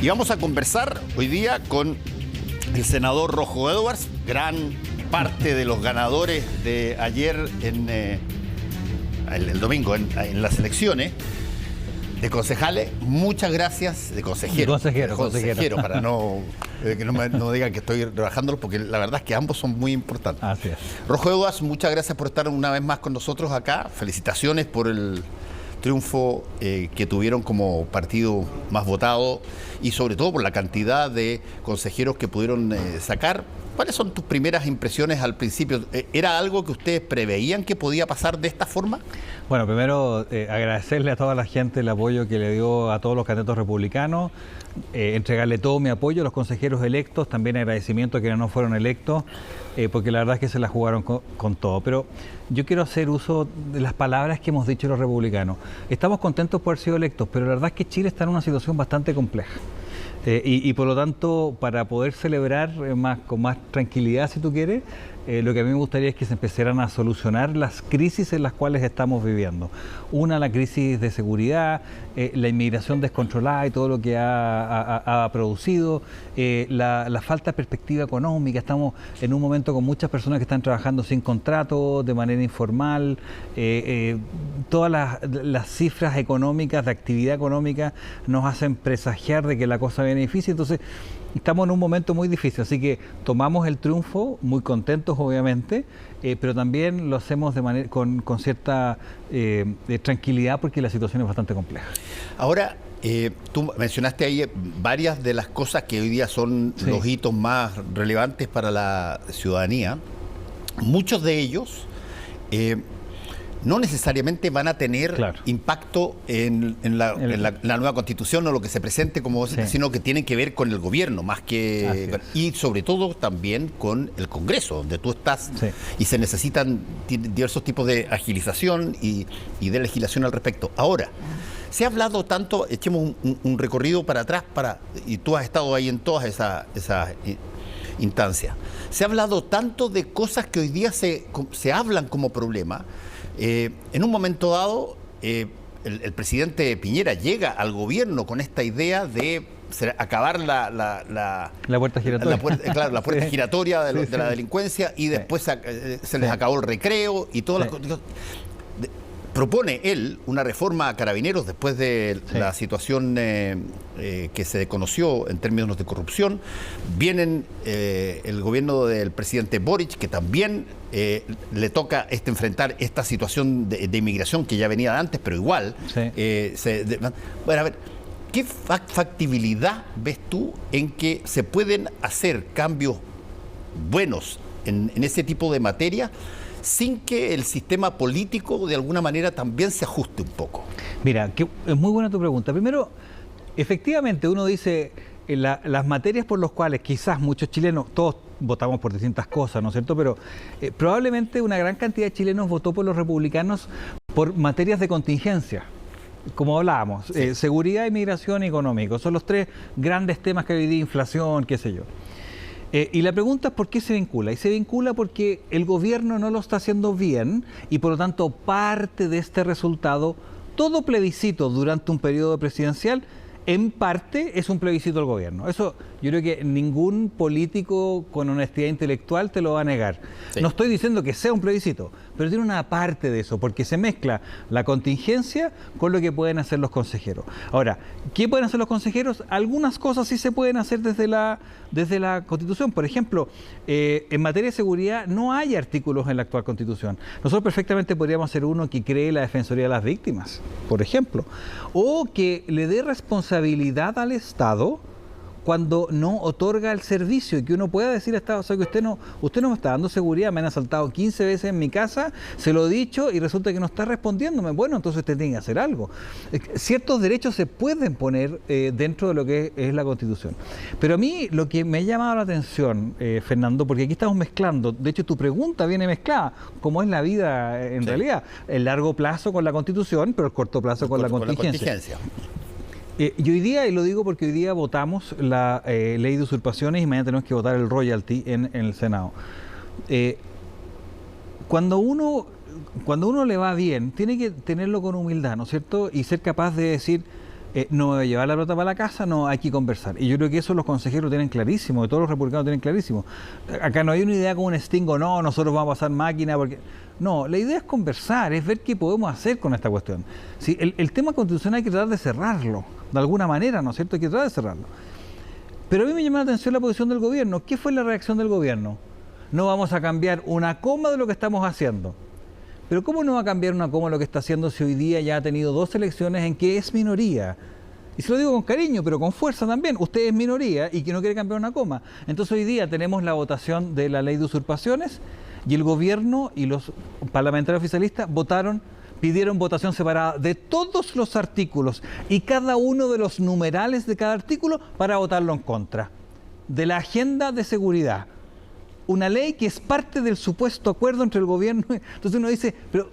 Y vamos a conversar hoy día con el senador Rojo Edwards, gran parte de los ganadores de ayer el domingo en las elecciones de concejales. Muchas gracias, de consejero, para que no digan que estoy rebajándolo, porque la verdad es que ambos son muy importantes. Así es. Rojo Edwards, muchas gracias por estar una vez más con nosotros acá. Felicitaciones por el triunfo que tuvieron como partido más votado y sobre todo por la cantidad de consejeros que pudieron sacar. ¿Cuáles son tus primeras impresiones al principio? ¿Era algo que ustedes preveían que podía pasar de esta forma? Bueno, primero agradecerle a toda la gente el apoyo que le dio a todos los candidatos republicanos, entregarle todo mi apoyo a los consejeros electos, también agradecimiento a quienes no fueron electos, porque la verdad es que se la jugaron con todo. Pero yo quiero hacer uso de las palabras que hemos dicho los republicanos. Estamos contentos por haber sido electos, pero la verdad es que Chile está en una situación bastante compleja. Y por lo tanto, para poder celebrar con más tranquilidad, si tú quieres, lo que a mí me gustaría es que se empezaran a solucionar las crisis en las cuales estamos viviendo. Una, la crisis de seguridad, la inmigración descontrolada y todo lo que ha producido, la falta de perspectiva económica. Estamos en un momento con muchas personas que están trabajando sin contrato, de manera informal. Todas las cifras económicas, de actividad económica, nos hacen presagiar de que la cosa viene difícil. Entonces, estamos en un momento muy difícil, así que tomamos el triunfo muy contentos, obviamente, pero también lo hacemos con cierta tranquilidad, porque la situación es bastante compleja. Ahora, tú mencionaste ahí varias de las cosas que hoy día son los hitos más relevantes para la ciudadanía. Muchos de ellos no necesariamente van a tener impacto en la nueva Constitución o lo que se presente como sino que tienen que ver con el gobierno más que y sobre todo también con el Congreso, donde tú estás, y se necesitan diversos tipos de agilización y de legislación al respecto. Ahora, se ha hablado tanto, echemos un recorrido para atrás, y tú has estado ahí en todas esas instancias. Se ha hablado tanto de cosas que hoy día se hablan como problema. En un momento dado, el presidente Piñera llega al gobierno con esta idea de acabar la puerta giratoria. La puerta giratoria de la delincuencia, y después se les acabó el recreo y todas las cosas. Propone él una reforma a Carabineros después de la situación que se conoció en términos de corrupción. Vienen el gobierno del presidente Boric, que también le toca enfrentar esta situación de inmigración que ya venía de antes, pero igual. Bueno, a ver, ¿qué factibilidad ves tú en que se pueden hacer cambios buenos en ese tipo de materia sin que el sistema político de alguna manera también se ajuste un poco? Mira, es muy buena tu pregunta. Primero, efectivamente uno dice las materias por las cuales quizás muchos chilenos, todos votamos por distintas cosas, ¿no es cierto? Pero probablemente una gran cantidad de chilenos votó por los republicanos por materias de contingencia. Como hablábamos, seguridad, inmigración y económico. Son los tres grandes temas que hoy día, inflación, qué sé yo. Y la pregunta es ¿por qué se vincula? Y se vincula porque el gobierno no lo está haciendo bien, y por lo tanto parte de este resultado, todo plebiscito durante un periodo presidencial, en parte es un plebiscito al gobierno. Eso yo creo que ningún político con honestidad intelectual te lo va a negar. No estoy diciendo que sea un plebiscito, pero tiene una parte de eso, porque se mezcla la contingencia con lo que pueden hacer los consejeros. Ahora, ¿qué pueden hacer los consejeros? Algunas cosas sí se pueden hacer desde la Constitución. Por ejemplo, en materia de seguridad no hay artículos en la actual Constitución. Nosotros perfectamente podríamos hacer uno que cree la Defensoría de las Víctimas, por ejemplo, o que le dé responsabilidad al Estado cuando no otorga el servicio, y que uno pueda decir al Estado, o sea, que usted no me está dando seguridad, me han asaltado 15 veces en mi casa, se lo he dicho y resulta que no está respondiéndome. Bueno, entonces usted tiene que hacer algo. Ciertos derechos se pueden poner dentro de lo que es la Constitución. Pero a mí lo que me ha llamado la atención, Fernando, porque aquí estamos mezclando, de hecho tu pregunta viene mezclada, como es la vida en realidad, el largo plazo con la Constitución, pero el corto plazo con la contingencia. Y hoy día, y lo digo porque hoy día votamos la ley de usurpaciones y mañana tenemos que votar el royalty en el Senado. Cuando uno le va bien, tiene que tenerlo con humildad, ¿no es cierto? Y ser capaz de decir, no me voy a llevar la pelota para la casa, no, hay que conversar. Y yo creo que eso los consejeros tienen clarísimo, y todos los republicanos tienen clarísimo. Acá no hay una idea como un Sting, no, nosotros vamos a pasar máquina, porque... No, la idea es conversar, es ver qué podemos hacer con esta cuestión. Sí, el tema constitucional hay que tratar de cerrarlo, de alguna manera, ¿no es cierto? Hay que tratar de cerrarlo. Pero a mí me llama la atención la posición del gobierno. ¿Qué fue la reacción del gobierno? No vamos a cambiar una coma de lo que estamos haciendo. Pero ¿cómo no va a cambiar una coma lo que está haciendo si hoy día ya ha tenido 2 elecciones en que es minoría? Y se lo digo con cariño, pero con fuerza también. Usted es minoría y que no quiere cambiar una coma. Entonces hoy día tenemos la votación de la ley de usurpaciones y el gobierno y los parlamentarios oficialistas pidieron votación separada de todos los artículos y cada uno de los numerales de cada artículo para votarlo en contra. De la agenda de seguridad. Una ley que es parte del supuesto acuerdo entre el gobierno. Entonces uno dice, pero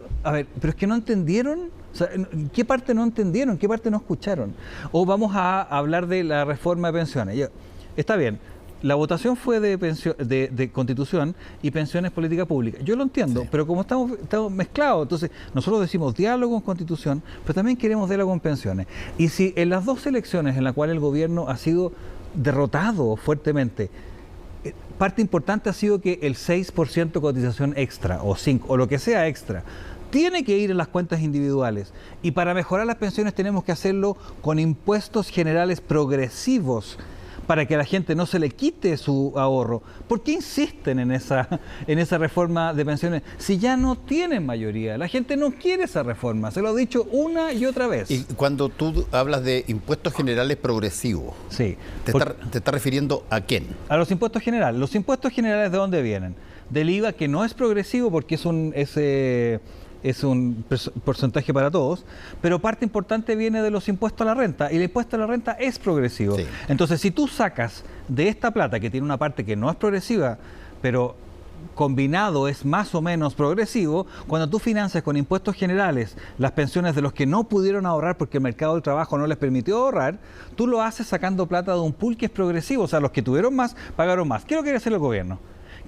es que no entendieron. O sea, ¿qué parte no entendieron? ¿Qué parte no escucharon? O vamos a hablar de la reforma de pensiones. Está bien, la votación fue de Constitución y pensiones política pública. Yo lo entiendo, sí, pero como estamos mezclados, entonces nosotros decimos diálogo con Constitución, pero también queremos diálogo con pensiones. Y si en las 2 elecciones en las cuales el gobierno ha sido derrotado fuertemente, parte importante ha sido que el 6% cotización extra, o 5%, o lo que sea extra, tiene que ir en las cuentas individuales. Y para mejorar las pensiones tenemos que hacerlo con impuestos generales progresivos, para que a la gente no se le quite su ahorro. ¿Por qué insisten en esa reforma de pensiones? Si ya no tienen mayoría, la gente no quiere esa reforma, se lo he dicho una y otra vez. Y cuando tú hablas de impuestos generales progresivos, sí, ¿te estás refiriendo a quién? A los impuestos generales. ¿Los impuestos generales de dónde vienen? Del IVA, que no es progresivo porque es un porcentaje para todos, pero parte importante viene de los impuestos a la renta, y el impuesto a la renta es progresivo. Sí. Entonces, si tú sacas de esta plata, que tiene una parte que no es progresiva, pero combinado es más o menos progresivo, cuando tú financias con impuestos generales las pensiones de los que no pudieron ahorrar porque el mercado del trabajo no les permitió ahorrar, tú lo haces sacando plata de un pool que es progresivo, o sea, los que tuvieron más, pagaron más. ¿Qué es lo que quiere hacer el gobierno?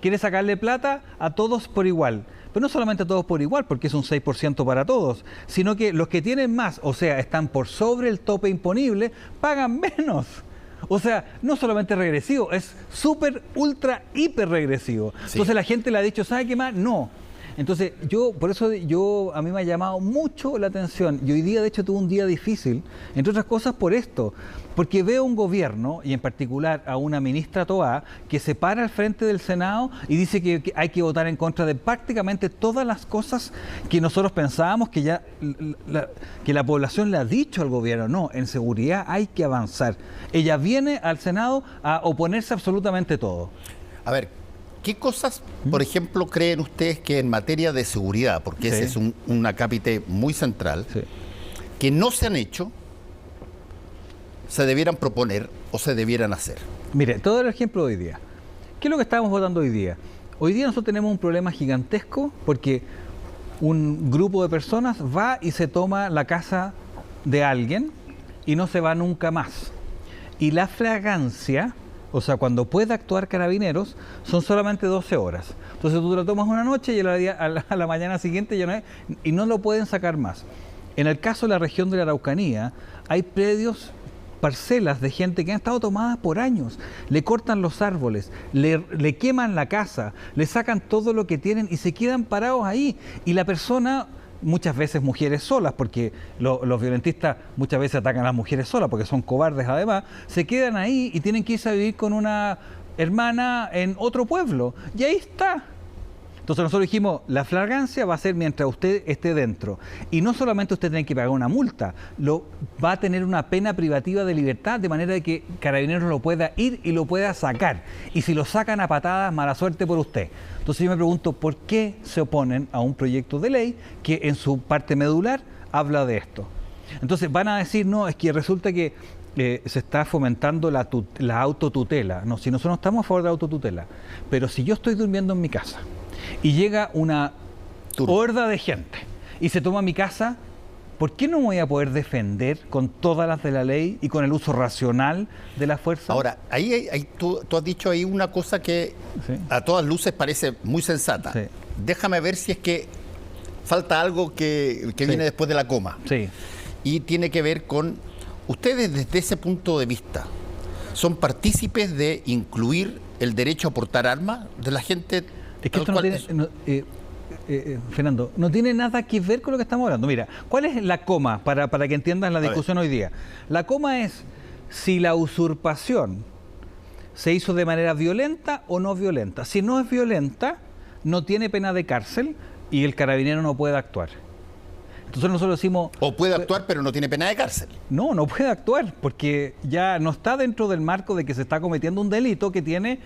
Quiere sacarle plata a todos por igual. Pero no solamente a todos por igual, porque es un 6% para todos, sino que los que tienen más, o sea, están por sobre el tope imponible, pagan menos. O sea, no solamente regresivo, es súper, ultra, hiper regresivo. Sí. Entonces la gente le ha dicho, ¿sabe qué más? No. Entonces, por eso a mí me ha llamado mucho la atención, y hoy día de hecho tuve un día difícil, entre otras cosas por esto, porque veo un gobierno, y en particular a una ministra Toá, que se para al frente del Senado y dice que hay que votar en contra de prácticamente todas las cosas que nosotros pensábamos que la población le ha dicho al gobierno. No, en seguridad hay que avanzar. Ella viene al Senado a oponerse a absolutamente todo. A ver, ¿qué cosas, por ejemplo, creen ustedes que en materia de seguridad, porque ese es un acápite muy central, que no se han hecho, se debieran proponer o se debieran hacer? Mire, todo el ejemplo de hoy día. ¿Qué es lo que estamos votando hoy día? Hoy día nosotros tenemos un problema gigantesco porque un grupo de personas va y se toma la casa de alguien y no se va nunca más. Y la flagrancia, o sea, cuando puede actuar Carabineros, son solamente 12 horas. Entonces tú te lo tomas una noche y a la mañana siguiente ya no es, y no lo pueden sacar más. En el caso de la región de la Araucanía, hay predios, parcelas de gente que han estado tomadas por años. Le cortan los árboles, le queman la casa, le sacan todo lo que tienen y se quedan parados ahí. Y la persona, muchas veces mujeres solas, porque los violentistas muchas veces atacan a las mujeres solas porque son cobardes además, se quedan ahí y tienen que irse a vivir con una hermana en otro pueblo. Y ahí está. Entonces nosotros dijimos, la flagrancia va a ser mientras usted esté dentro. Y no solamente usted tiene que pagar una multa, va a tener una pena privativa de libertad, de manera de que Carabineros lo pueda ir y lo pueda sacar. Y si lo sacan a patadas, mala suerte por usted. Entonces yo me pregunto, ¿por qué se oponen a un proyecto de ley que en su parte medular habla de esto? Entonces van a decir, no, es que resulta que se está fomentando la autotutela. No, si nosotros no estamos a favor de la autotutela, pero si yo estoy durmiendo en mi casa y llega una horda de gente y se toma mi casa, ¿por qué no me voy a poder defender con todas las de la ley y con el uso racional de la fuerza? Ahora, tú has dicho ahí una cosa que a todas luces parece muy sensata. Sí. Déjame ver si es que falta algo que viene después de la coma. Sí. Y tiene que ver con ustedes desde ese punto de vista son partícipes de incluir el derecho a portar armas de la gente. Es que esto no tiene, Fernando, no tiene nada que ver con lo que estamos hablando. Mira, ¿cuál es la coma para que entiendan la discusión hoy día? La coma es si la usurpación se hizo de manera violenta o no violenta. Si no es violenta, no tiene pena de cárcel y el carabinero no puede actuar. Entonces nosotros decimos... O puede actuar, pero no tiene pena de cárcel. No, no puede actuar, porque ya no está dentro del marco de que se está cometiendo un delito que tiene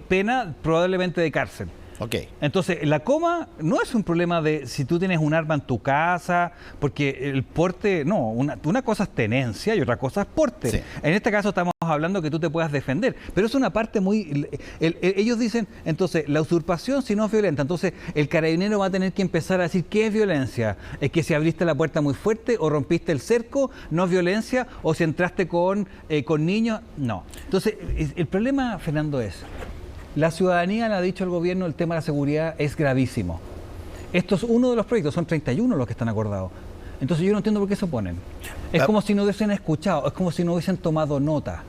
pena probablemente de cárcel. Okay. Entonces, la coma no es un problema de si tú tienes un arma en tu casa, porque el porte, no, una cosa es tenencia y otra cosa es porte. Sí. En este caso estamos hablando que tú te puedas defender, pero es una parte muy... ellos dicen, entonces, la usurpación si no es violenta, entonces el carabinero va a tener que empezar a decir qué es violencia, es que si abriste la puerta muy fuerte o rompiste el cerco, no es violencia, o si entraste con niños, no. Entonces, el problema, Fernando, es... La ciudadanía le ha dicho al gobierno el tema de la seguridad es gravísimo. Esto es uno de los proyectos, son 31 los que están acordados. Entonces yo no entiendo por qué se oponen. Es como si no hubiesen escuchado, es como si no hubiesen tomado nota.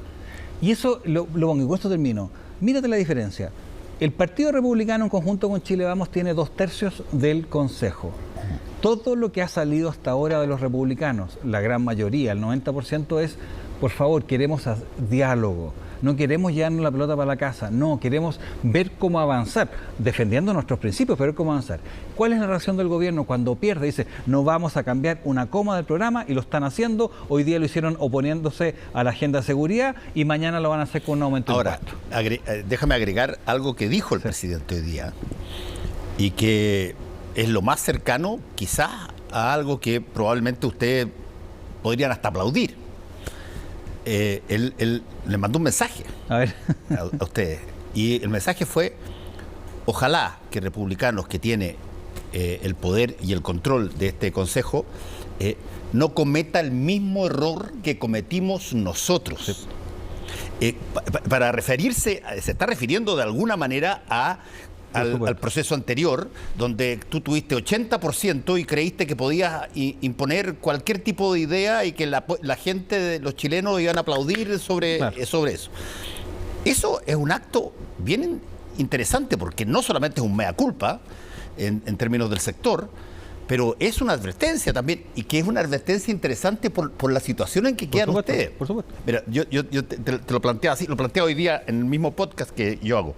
Y eso lo pongo, y con esto termino. Mírate la diferencia. El Partido Republicano en conjunto con Chile Vamos tiene 2/3 del Consejo. Todo lo que ha salido hasta ahora de los republicanos, la gran mayoría, el 90% es, por favor, queremos diálogo. No queremos llevarnos la pelota para la casa, no, queremos ver cómo avanzar, defendiendo nuestros principios, pero ver cómo avanzar. ¿Cuál es la reacción del gobierno cuando pierde? Dice, no vamos a cambiar una coma del programa, y lo están haciendo. Hoy día lo hicieron oponiéndose a la agenda de seguridad y mañana lo van a hacer con un aumento de impuestos. Ahora, déjame agregar algo que dijo el presidente hoy día y que es lo más cercano quizás a algo que probablemente ustedes podrían hasta aplaudir. Él le mandó un mensaje a ustedes, y el mensaje fue: ojalá que republicanos que tiene el poder y el control de este consejo no cometa el mismo error que cometimos nosotros. Para referirse, se está refiriendo de alguna manera al proceso anterior, donde tú tuviste 80% y creíste que podías imponer cualquier tipo de idea y que la gente, los chilenos, iban a aplaudir sobre eso. Eso es un acto bien interesante, porque no solamente es un mea culpa en términos del sector, pero es una advertencia también, y que es una advertencia interesante por la situación en que quedan ustedes. Por supuesto. Mira, yo te lo planteo así, lo planteo hoy día en el mismo podcast que yo hago.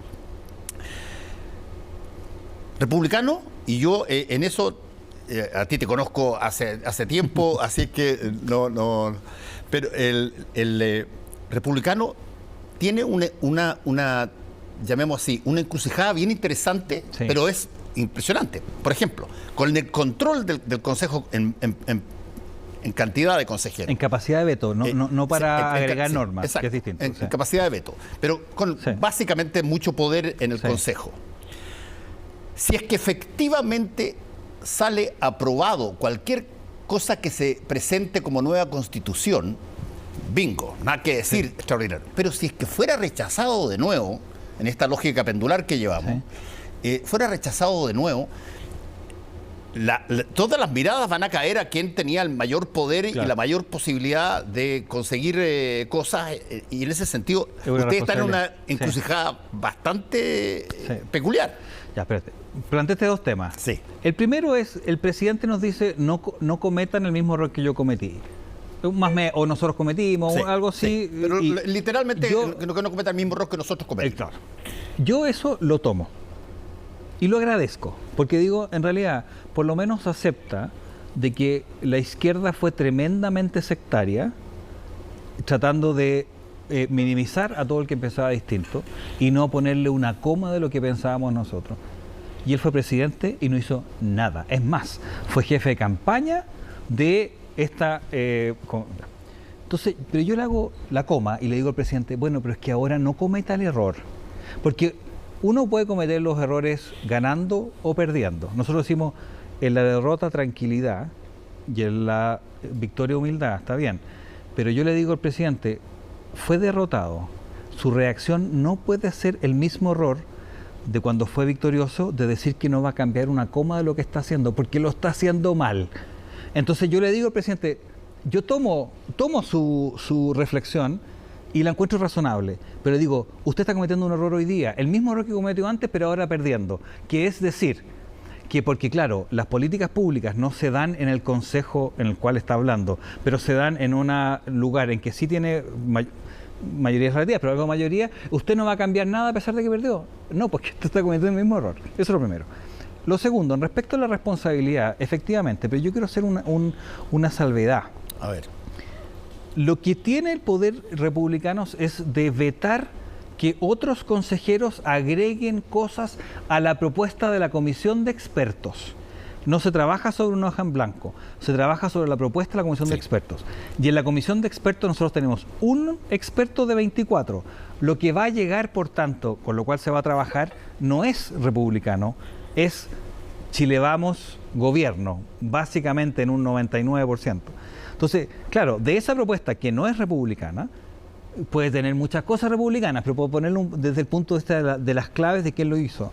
Republicano, y yo en eso, a ti te conozco hace tiempo, así que no. Pero el republicano tiene una, llamemos así, una encrucijada bien interesante, sí, pero es impresionante. Por ejemplo, con el control del Consejo en cantidad de consejeros. En capacidad de veto, no para agregar normas, exacto, que es distinto. En capacidad de veto, pero con básicamente mucho poder en el Consejo. Si es que efectivamente sale aprobado cualquier cosa que se presente como nueva constitución, bingo, nada que decir, extraordinario. Pero si es que fuera rechazado de nuevo, en esta lógica pendular que llevamos, fuera rechazado de nuevo, todas las miradas van a caer a quien tenía el mayor poder y la mayor posibilidad de conseguir cosas, y en ese sentido ustedes están en una encrucijada bastante peculiar. Ya, espérate. Planteaste dos temas. Sí. El primero es, el presidente nos dice, no cometan el mismo error que yo cometí. O nosotros cometimos, o algo así. Sí. Pero literalmente, que no cometan el mismo error que nosotros cometimos. Claro. Yo eso lo tomo. Y lo agradezco. Porque digo, en realidad, por lo menos acepta de que la izquierda fue tremendamente sectaria, tratando de minimizar a todo el que pensaba distinto y no ponerle una coma de lo que pensábamos nosotros. Y él fue presidente y no hizo nada. Es más, fue jefe de campaña de esta... Entonces, pero yo le hago la coma y le digo al presidente, bueno, pero es que ahora no cometa el error. Porque uno puede cometer los errores ganando o perdiendo. Nosotros decimos, en la derrota tranquilidad y en la victoria humildad, está bien. Pero yo le digo al presidente, fue derrotado. Su reacción no puede ser el mismo error de cuando fue victorioso, de decir que no va a cambiar una coma de lo que está haciendo, porque lo está haciendo mal. Entonces yo le digo al presidente, yo tomo su reflexión y la encuentro razonable, pero digo, usted está cometiendo un error hoy día, el mismo error que cometió antes, pero ahora perdiendo, que es decir, que porque claro, las políticas públicas no se dan en el consejo en el cual está hablando, pero se dan en un lugar en que sí tiene mayoría relativa, pero algo de mayoría, usted no va a cambiar nada a pesar de que perdió. No, porque usted está cometiendo el mismo error. Eso es lo primero. Lo segundo, en respecto a la responsabilidad, efectivamente, pero yo quiero hacer una salvedad. A ver. Lo que tiene el poder republicano es de vetar que otros consejeros agreguen cosas a la propuesta de la comisión de expertos. No se trabaja sobre una hoja en blanco, se trabaja sobre la propuesta de la comisión de expertos. Y en la comisión de expertos nosotros tenemos un experto de 24. Lo que va a llegar, por tanto, con lo cual se va a trabajar, no es republicano, es Chile Vamos gobierno, básicamente en un 99%. Entonces, claro, de esa propuesta que no es republicana, puede tener muchas cosas republicanas, pero puedo ponerlo desde el punto de vista de las claves de quién lo hizo.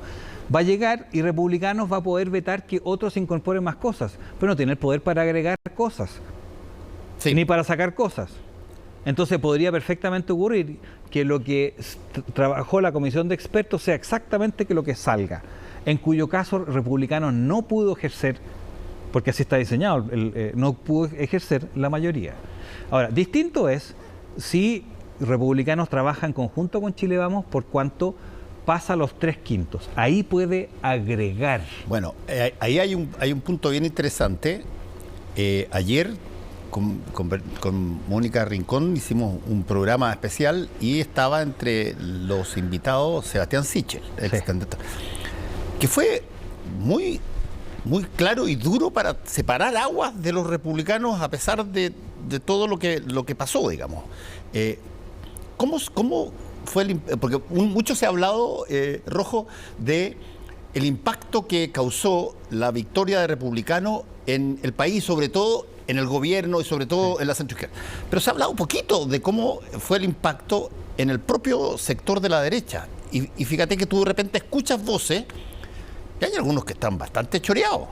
Va a llegar y Republicanos va a poder vetar que otros incorporen más cosas, pero no tiene el poder para agregar cosas, ni para sacar cosas. Entonces podría perfectamente ocurrir que lo que trabajó la comisión de expertos sea exactamente que lo que salga, en cuyo caso Republicanos no pudo ejercer, porque así está diseñado, no pudo ejercer la mayoría. Ahora, distinto es si Republicanos trabajan en conjunto con Chile Vamos por cuanto pasa los 3/5. Ahí puede agregar. Bueno, ahí hay un punto bien interesante. Ayer con Mónica Rincón hicimos un programa especial y estaba entre los invitados Sebastián Sichel, ex candidato, que fue muy claro y duro para separar aguas de los republicanos a pesar de todo lo que pasó, digamos. ¿Cómo fue porque mucho se ha hablado, Rojo, de el impacto que causó la victoria de Republicano en el país, sobre todo en el gobierno y sobre todo en la centroizquierda. Pero se ha hablado un poquito de cómo fue el impacto en el propio sector de la derecha. Y fíjate que tú de repente escuchas voces y hay algunos que están bastante choreados.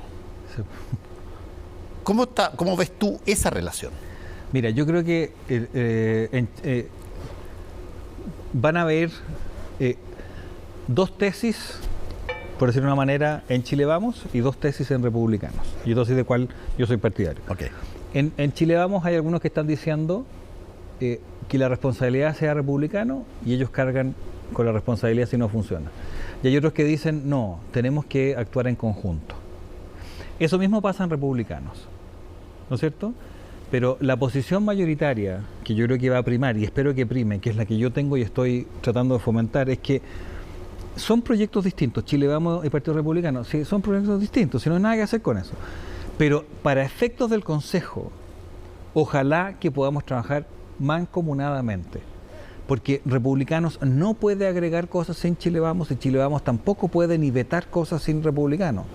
Sí. ¿Cómo ves tú esa relación? Mira, yo creo que van a haber dos tesis, por decirlo de una manera, en Chile Vamos y dos tesis en Republicanos. Y dos de cuál yo soy partidario. Okay. En Chile Vamos hay algunos que están diciendo que la responsabilidad sea republicano y ellos cargan con la responsabilidad si no funciona. Y hay otros que dicen, no, tenemos que actuar en conjunto. Eso mismo pasa en Republicanos, ¿no es cierto? Pero la posición mayoritaria, que yo creo que va a primar, y espero que prime, que es la que yo tengo y estoy tratando de fomentar, es que son proyectos distintos. Chile Vamos y Partido Republicano, sí, son proyectos distintos, si no hay nada que hacer con eso. Pero para efectos del Consejo, ojalá que podamos trabajar mancomunadamente. Porque Republicanos no puede agregar cosas sin Chile Vamos y Chile Vamos tampoco puede ni vetar cosas sin Republicanos.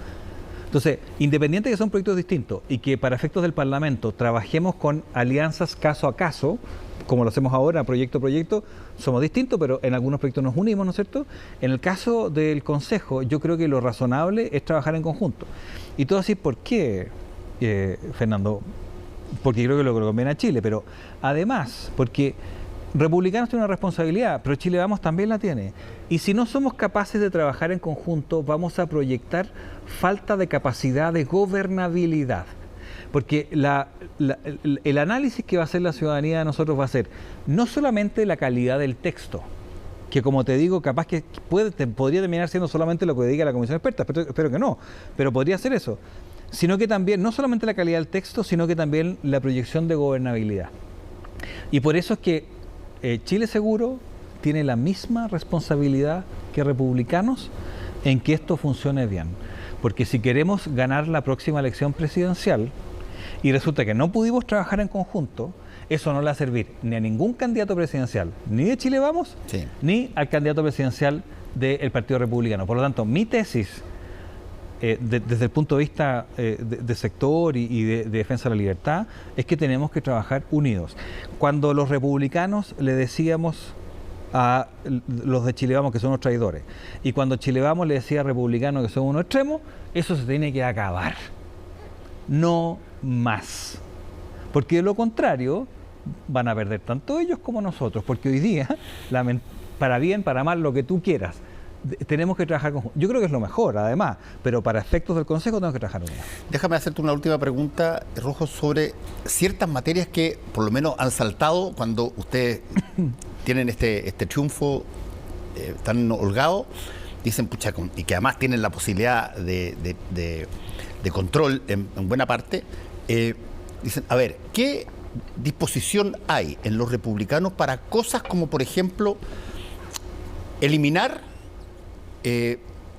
Entonces, independiente de que son proyectos distintos y que para efectos del Parlamento trabajemos con alianzas caso a caso, como lo hacemos ahora, proyecto a proyecto, somos distintos, pero en algunos proyectos nos unimos, ¿no es cierto? En el caso del Consejo, yo creo que lo razonable es trabajar en conjunto. Y todo así, ¿por qué, Fernando? Porque creo que lo conviene a Chile, pero además, porque Republicanos tienen una responsabilidad, pero Chile Vamos también la tiene. Y si no somos capaces de trabajar en conjunto, vamos a proyectar falta de capacidad de gobernabilidad. Porque el análisis que va a hacer la ciudadanía de nosotros va a ser no solamente la calidad del texto, que como te digo, capaz que podría terminar siendo solamente lo que diga la comisión experta, espero que no, pero podría ser eso, sino que también, no solamente la calidad del texto, sino que también la proyección de gobernabilidad. Y por eso es que Chile Seguro tiene la misma responsabilidad que Republicanos en que esto funcione bien. Porque si queremos ganar la próxima elección presidencial y resulta que no pudimos trabajar en conjunto, eso no le va a servir ni a ningún candidato presidencial, ni de Chile Vamos, ni al candidato presidencial del Partido Republicano. Por lo tanto, mi tesis, desde el punto de vista de sector y de defensa de la libertad, es que tenemos que trabajar unidos. Cuando los republicanos le decíamos a los de Chile Vamos que son unos traidores, y cuando Chile Vamos le decía a republicanos que son unos extremos, eso se tiene que acabar. No más. porque de lo contrario van a perder tanto ellos como nosotros, porque hoy día, para bien, para mal, lo que tú quieras, tenemos que trabajar conjuntos. Yo creo que es lo mejor, además, pero para efectos del Consejo tenemos que trabajar unidos. Déjame hacerte una última pregunta, Rojo, sobre ciertas materias que por lo menos han saltado cuando ustedes tienen este triunfo tan holgado. Dicen, pucha, y que además tienen la posibilidad de control en buena parte. Dicen, a ver, ¿qué disposición hay en los republicanos para cosas como, por ejemplo, eliminar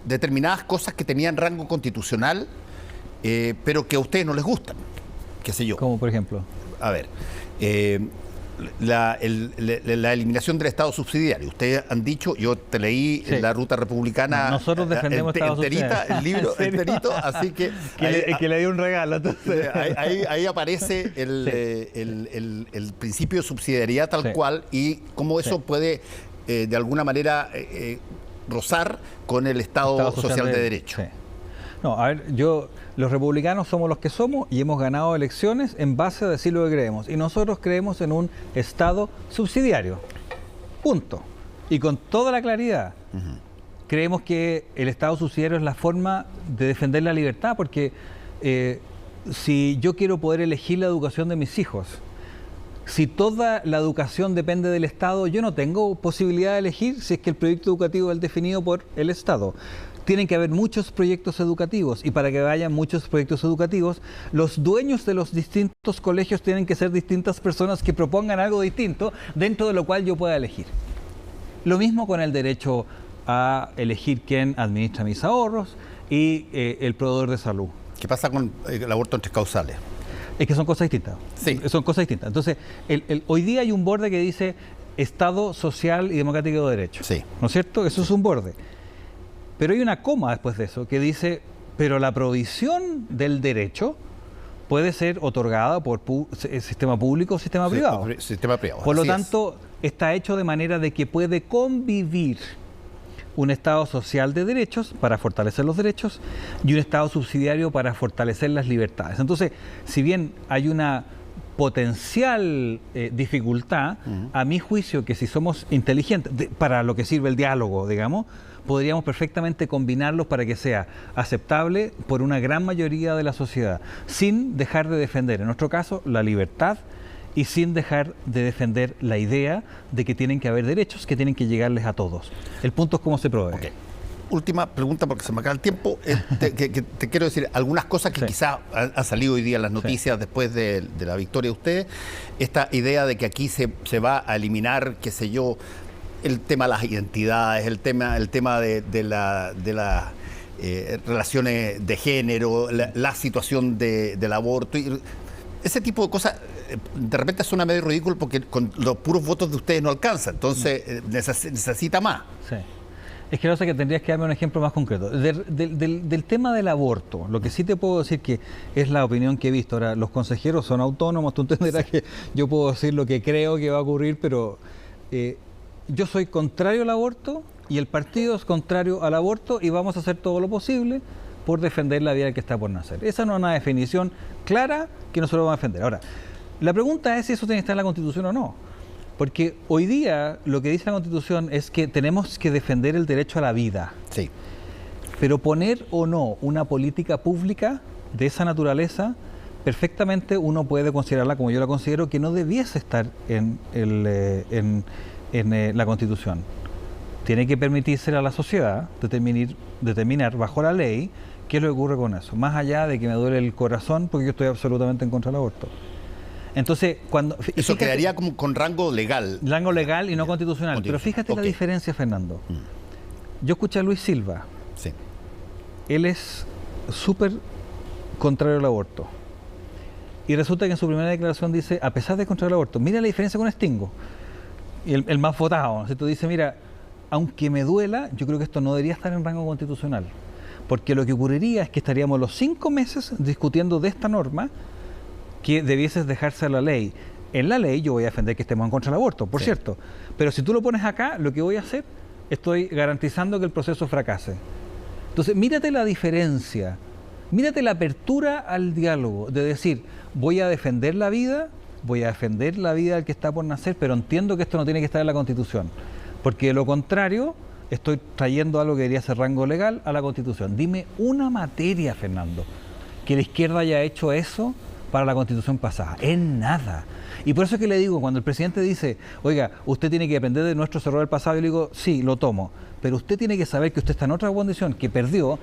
determinadas cosas que tenían rango constitucional, pero que a ustedes no les gustan? ¿Qué sé yo? Como por ejemplo. A ver, la eliminación del Estado subsidiario. Ustedes han dicho, yo te leí en la Ruta Republicana. Nosotros defendemos Estado subsidiario. El libro enterito, así que... que le di un regalo. Entonces. Ahí aparece el principio de subsidiariedad tal cual y cómo eso puede, de alguna manera, rozar con el Estado social de derecho. Sí. No, a ver, los republicanos somos los que somos y hemos ganado elecciones en base a decir lo que creemos. Y nosotros creemos en un Estado subsidiario. Punto. Y con toda la claridad. Creemos que el Estado subsidiario es la forma de defender la libertad, porque si yo quiero poder elegir la educación de mis hijos, si toda la educación depende del Estado, yo no tengo posibilidad de elegir si es que el proyecto educativo es definido por el Estado. Tienen que haber muchos proyectos educativos y para que vayan muchos proyectos educativos, los dueños de los distintos colegios tienen que ser distintas personas que propongan algo distinto dentro de lo cual yo pueda elegir. Lo mismo con el derecho a elegir quién administra mis ahorros y el proveedor de salud. ¿Qué pasa con el aborto en 3 causales? Es que son cosas distintas. Sí. Son cosas distintas. Entonces, hoy día hay un borde que dice Estado social y democrático de derecho. Sí. ¿No es cierto? Eso es un borde. Pero hay una coma después de eso que dice, pero la provisión del derecho puede ser otorgada por sistema público o sistema privado. Sistema privado. Por lo tanto, está hecho de manera de que puede convivir un Estado social de derechos para fortalecer los derechos y un Estado subsidiario para fortalecer las libertades. Entonces, si bien hay una potencial dificultad, a mi juicio, que si somos inteligentes, para lo que sirve el diálogo, digamos, podríamos perfectamente combinarlos para que sea aceptable por una gran mayoría de la sociedad, sin dejar de defender, en nuestro caso, la libertad y sin dejar de defender la idea de que tienen que haber derechos que tienen que llegarles a todos. El punto es cómo se provee. Okay. Última pregunta, porque se me acaba el tiempo. Te quiero decir algunas cosas que quizás han salido hoy día en las noticias después de la victoria de ustedes. Esta idea de que aquí se va a eliminar, qué sé yo, el tema de las identidades, el tema de las relaciones de género, la situación del aborto. Ese tipo de cosas de repente suena medio ridículo porque con los puros votos de ustedes no alcanza. Entonces necesita más. Sí. Es que no sé, que tendrías que darme un ejemplo más concreto. Del tema del aborto, lo que sí te puedo decir que es la opinión que he visto. Ahora, los consejeros son autónomos, tú entenderás que yo puedo decir lo que creo que va a ocurrir, pero yo soy contrario al aborto y el partido es contrario al aborto y vamos a hacer todo lo posible por defender la vida que está por nacer. Esa no es una definición clara que nosotros vamos a defender. Ahora, la pregunta es si eso tiene que estar en la Constitución o no. Porque hoy día lo que dice la Constitución es que tenemos que defender el derecho a la vida. Sí. Pero poner o no una política pública de esa naturaleza, perfectamente uno puede considerarla, como yo la considero, que no debiese estar en la Constitución. Tiene que permitirse a la sociedad determinar bajo la ley qué es lo que ocurre con eso. Más allá de que me duele el corazón, porque yo estoy absolutamente en contra del aborto. Entonces, eso quedaría como con rango legal. Rango legal y no constitucional. Pero fíjate la diferencia, Fernando. Yo escuché a Luis Silva. Sí. Él es súper contrario al aborto. Y resulta que en su primera declaración dice, a pesar de contrario al aborto, mira la diferencia con Stingo. Y el más votado. ¿No? Dice, mira, aunque me duela, yo creo que esto no debería estar en rango constitucional. Porque lo que ocurriría es que estaríamos los 5 meses discutiendo de esta norma que debieses dejarse a la ley. En la ley yo voy a defender que estemos en contra del aborto, por cierto. Pero si tú lo pones acá, lo que voy a hacer, estoy garantizando que el proceso fracase. Entonces, mírate la diferencia Mírate la apertura al diálogo, de decir, voy a defender la vida del que está por nacer, pero entiendo que esto no tiene que estar en la Constitución, porque de lo contrario estoy trayendo algo que debería ser rango legal a la Constitución. Dime una materia, Fernando, que la izquierda haya hecho eso para la Constitución pasada. En nada. Y por eso es que le digo, cuando el presidente dice, oiga, usted tiene que aprender de nuestros errores del pasado, yo le digo, sí, lo tomo, pero usted tiene que saber que usted está en otra condición, que perdió,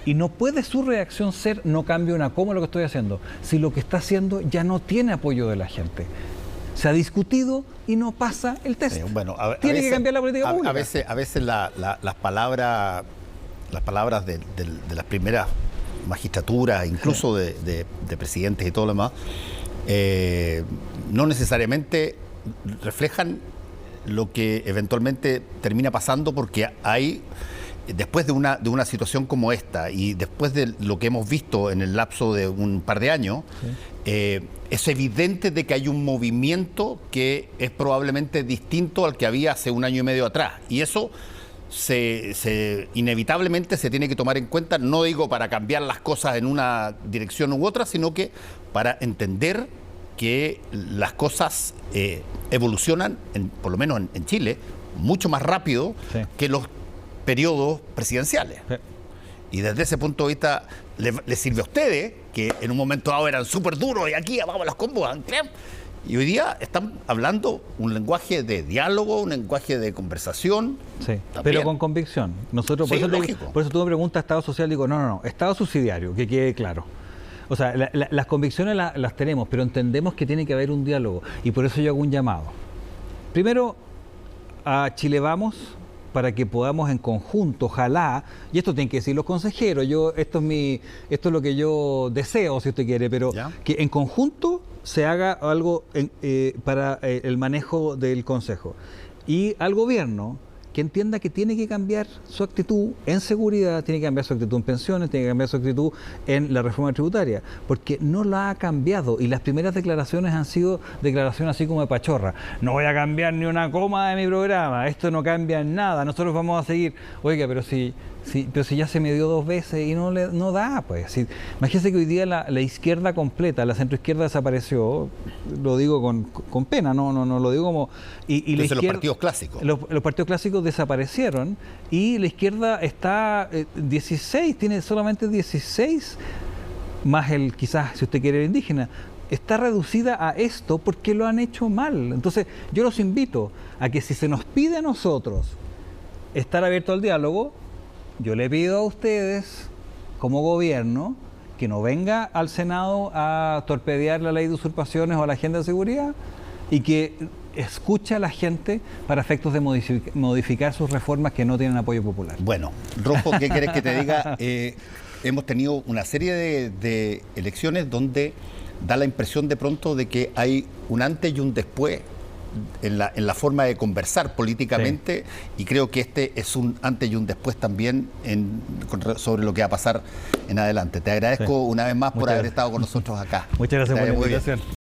y no puede su reacción ser, no cambio una coma lo que estoy haciendo, si lo que está haciendo ya no tiene apoyo de la gente. Se ha discutido y no pasa el test. Bueno, tiene que cambiar la política pública. A veces las palabras de las primeras magistraturas, incluso de presidentes y todo lo demás, no necesariamente reflejan lo que eventualmente termina pasando, porque hay, después de una situación como esta y después de lo que hemos visto en el lapso de un par de años, es evidente de que hay un movimiento que es probablemente distinto al que había hace un año y medio atrás, y eso inevitablemente se tiene que tomar en cuenta, no digo para cambiar las cosas en una dirección u otra, sino que para entender que las cosas evolucionan, por lo menos en Chile, mucho más rápido que los periodos presidenciales. Y desde ese punto de vista, le sirve a ustedes, que en un momento dado eran súper duros y aquí vamos a los combos, y hoy día están hablando un lenguaje de diálogo, un lenguaje de conversación. Sí, pero con convicción. Nosotros, sí, por eso tú me preguntas Estado social, digo, no, Estado subsidiario, que quede claro. O sea, las convicciones las tenemos, pero entendemos que tiene que haber un diálogo, y por eso yo hago un llamado. Primero, a Chile Vamos, para que podamos en conjunto, ojalá, y esto tienen que decir los consejeros, esto es lo que yo deseo, si usted quiere, pero ¿ya? Que en conjunto se haga algo para el manejo del Consejo. Y al gobierno, que entienda que tiene que cambiar su actitud en seguridad, tiene que cambiar su actitud en pensiones, tiene que cambiar su actitud en la reforma tributaria, porque no la ha cambiado, y las primeras declaraciones han sido declaraciones así como de pachorra. No voy a cambiar ni una coma de mi programa, esto no cambia en nada, nosotros vamos a seguir. Oiga, pero si ya se me dio 2 veces y no da, pues. Imagínense que hoy día la izquierda completa, la centroizquierda desapareció, lo digo con pena, no lo digo como... Y la izquierda, los partidos clásicos. Los partidos clásicos desaparecieron, y la izquierda está 16, tiene solamente 16, más quizás, si usted quiere, el indígena. Está reducida a esto porque lo han hecho mal. Entonces, yo los invito a que, si se nos pide a nosotros estar abierto al diálogo, yo le pido a ustedes, como gobierno, que no venga al Senado a torpedear la ley de usurpaciones o la agenda de seguridad, y que escuche a la gente para efectos de modificar sus reformas que no tienen apoyo popular. Bueno, Rojo, ¿qué querés que te diga? Hemos tenido una serie de elecciones donde da la impresión de pronto de que hay un antes y un después en la forma de conversar políticamente, sí. Y creo que este es un antes y un después también sobre lo que va a pasar en adelante. Te agradezco una vez más por haber estado con nosotros acá. Muchas gracias por la invitación.